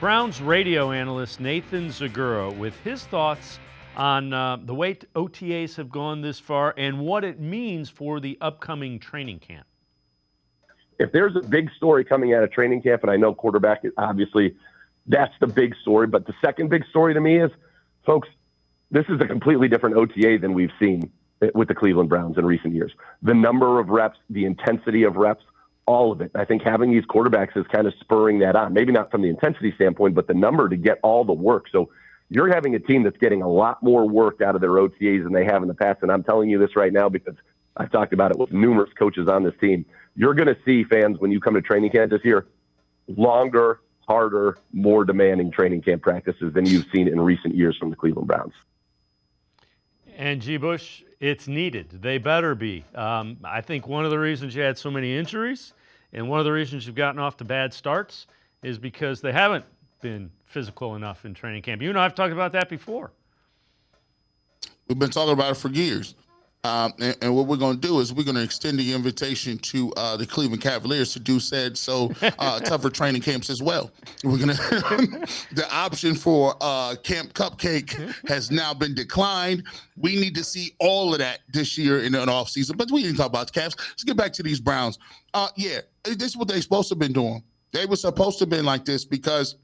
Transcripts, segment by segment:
Browns radio analyst Nathan Zegura with his thoughts on the way OTAs have gone this far and what it means for the upcoming training camp. If there's a big story coming out of training camp, and I know quarterback is obviously that's the big story, but the second big story to me is, folks, this is a completely different OTA than we've seen with the Cleveland Browns in recent years. The number of reps, the intensity of reps, all of it. I think having these quarterbacks is kind of spurring that on. Maybe not from the intensity standpoint, but the number to get all the work. So you're having a team that's getting a lot more work out of their OTAs than they have in the past. And I'm telling you this right now because I've talked about it with numerous coaches on this team. You're going to see, fans, when you come to training camp this year, longer, harder, more demanding training camp practices than you've seen in recent years from the Cleveland Browns. And G. Bush, it's needed. They better be. I think one of the reasons you had so many injuries and one of the reasons you've gotten off to bad starts is because they haven't been physical enough in training camp. You and I have talked about that before. We've been talking about it for years. And what we're going to do is we're going to extend the invitation to the Cleveland Cavaliers to do tougher training camps as well. We're going to the option for Camp Cupcake has now been declined. We need to see all of that this year in an offseason. But we didn't talk about the Cavs. Let's get back to these Browns. This is what they're supposed to have been doing. They were supposed to have been like this because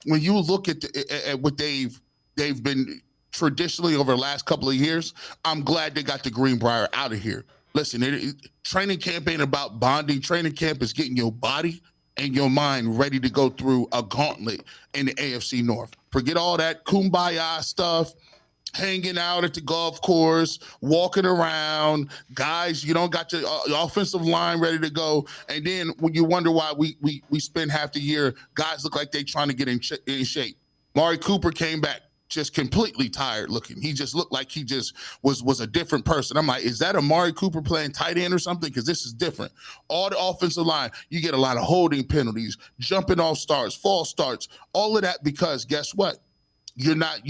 when you look at what they've been traditionally over the last couple of years, I'm glad they got the Greenbrier out of here. Listen, training camp ain't about bonding. Training camp is getting your body and your mind ready to go through a gauntlet in the AFC North. Forget all that kumbaya stuff, hanging out at the golf course, walking around. Guys, you don't got your offensive line ready to go. And then when you wonder why we spend half the year, guys look like they trying to get in shape. Mari Cooper came back just completely tired looking. He just looked like he just was a different person. I'm like, is that Amari Cooper playing tight end or something? Because this is different. All the offensive line, you get a lot of holding penalties, jumping off starts, false starts, all of that because guess what? You're not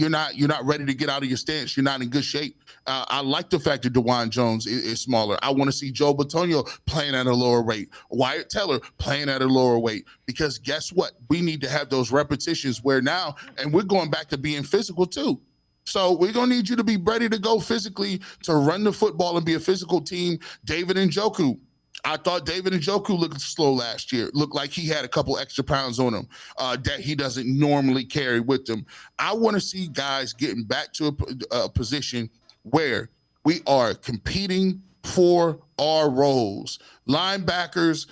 ready to get out of your stance. You're not in good shape. I like the fact that DeJuan Jones is smaller. I want to see Joe Bitonio playing at a lower rate. Wyatt Teller playing at a lower weight. Because guess what? We need to have those repetitions where now, and we're going back to being physical too. So we're going to need you to be ready to go physically to run the football and be a physical team. David Njoku. I thought David Njoku looked slow last year. Looked like he had a couple extra pounds on him that he doesn't normally carry with him. I want to see guys getting back to a position where we are competing for our roles. Linebackers,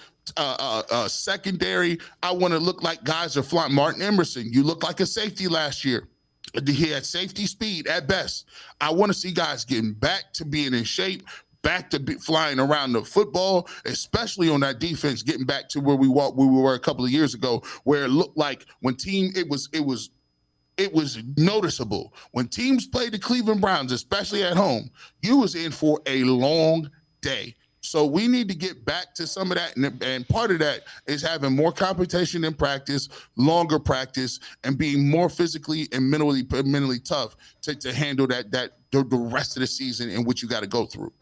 secondary, I want to look like guys are flying. Martin Emerson, you look like a safety last year. He had safety speed at best. I want to see guys getting back to being in shape, back to flying around the football, especially on that defense, getting back to where we were a couple of years ago, where it looked like when it was noticeable. When teams played the Cleveland Browns, especially at home, you was in for a long day. So we need to get back to some of that, and part of that is having more competition in practice, longer practice, and being more physically and mentally tough to handle the rest of the season in which you got to go through.